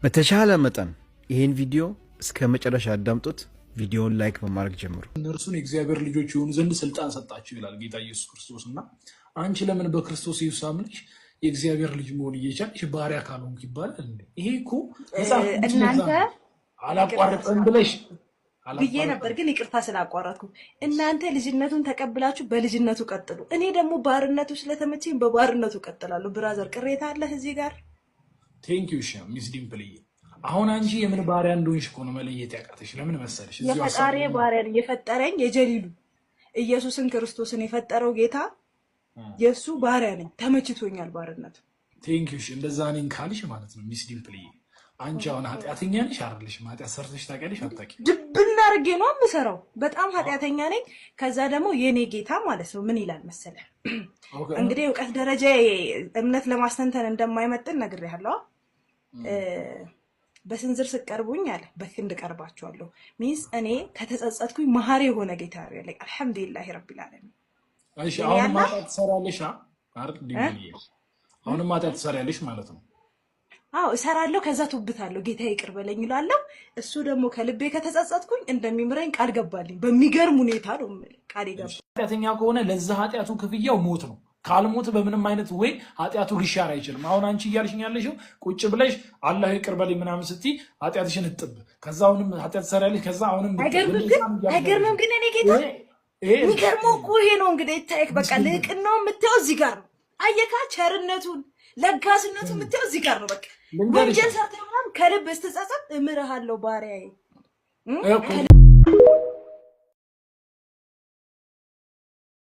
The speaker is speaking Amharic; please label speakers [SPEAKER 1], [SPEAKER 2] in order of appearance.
[SPEAKER 1] በተቻለ መጠን ይሄን ቪዲዮ እስከ መጨረሻ አዳምጡት። ቪዲዮውን ላይክ በማድረግ ጀምሩ።
[SPEAKER 2] እነርሱን የእግዚአብሔር ልጆች የሆኑ ዘንድ ስልጣን ሰጣቸው ይላል ጌታ ኢየሱስ ክርስቶስ። እና አንቺ ለምን በክርስቶስ ኢየሱስ አምነሽ የእግዚአብሔር ልጅ መሆን እየቻልሽ ባሪያ ካልሆንክ ይባላል? ይሄ እኮ
[SPEAKER 3] እናንተ
[SPEAKER 2] አላቋረጥም ብለሽ
[SPEAKER 3] ብዬ ነበር፣ ግን ይቅርታ ስላቋረጥኩ። እናንተ ልጅነቱን ተቀብላችሁ በልጅነቱ ቀጥሉ። እኔ ደግሞ ባርነቱ ስለተመቸኝ በባርነቱ ቀጥላለሁ። ብራዘር ቅሬታ አለህ እዚህ ጋር?
[SPEAKER 2] ቴንክ ዩ ሚስ ዲምፕል። አሁን አንቺ የምን ባሪያ እንደሆንሽ እኮ ነው መለየት ያቃተሽ። ለምን መሰለሽ?
[SPEAKER 3] የፈጣሪ ባሪያ የፈጠረኝ የጀሊሉ ኢየሱስን ክርስቶስን የፈጠረው ጌታ የሱ ባሪያ ነኝ። ተመችቶኛል ባርነቱ።
[SPEAKER 2] ቴንክ ዩ እንደዛ ነኝ ካልሽ ማለት ነው ሚስ ዲምፕል። አንቺ አሁን ኃጢአተኛ ነሽ አይደለሽ? ኃጢአት ሰርተሽ ታውቂያለሽ? አታውቂም?
[SPEAKER 3] ድብና አድርጌ ነው የምሰራው። በጣም ኃጢአተኛ ነኝ። ከዛ ደግሞ የኔ ጌታ ማለት ነው ምን ይላል መሰለህ? እንግዲህ እውቀት ደረጃ እምነት ለማስተንተን እንደማይመጥን ነግሬሃለሁ። በስንዝር ስቀርቡኝ አለ በክንድ ቀርባችኋለሁ። ሚንስ እኔ ከተጸጸትኩኝ መሐሪ የሆነ ጌታ ያለ አልሐምዱሊላህ ረቢል ዓለሚን።
[SPEAKER 2] እሺ አሁን ማጣት ትሰራለሽ አይደል? አሁን ማጣት ትሰራለሽ ማለት ነው?
[SPEAKER 3] አዎ እሰራለሁ። ከዛ ትውብታለሁ። ጌታ ይቅር በለኝ እላለሁ። እሱ ደግሞ ከልቤ ከተጸጸትኩኝ እንደሚምረኝ ቃል ገባልኝ። በሚገርም ሁኔታ ነው ቃል ይገባል።
[SPEAKER 2] ኃጢአተኛ ከሆነ ለዛ ኃጢአቱ ክፍያው ሞት ነው። ካልሞት በምንም አይነት ወይ ኃጢአቱ ሊሻር አይችልም። አሁን አንቺ እያልሽኝ ያለሽው ቁጭ ብለሽ አላህ ይቅር በለኝ ምናምን ስትይ ኃጢአትሽን እጥብ፣ ከዛ አሁንም ኃጢአት ትሰሪያለሽ፣ ከዛ አሁንም
[SPEAKER 3] አይገርምም? ግን እኔ ጌታ የሚገርመው እኮ ይሄ ነው እንግዲህ ይታየክ። በቃ ልቅን ነው የምታየው እዚህ ጋር ነው። አየካ ቸርነቱን ለጋስነቱን የምታየው እዚህ ጋር ነው። በቃ ወንጀል ሰርተህ ምናምን ከልብ ስትጸጸት እምርሃለሁ ባሪያዬ።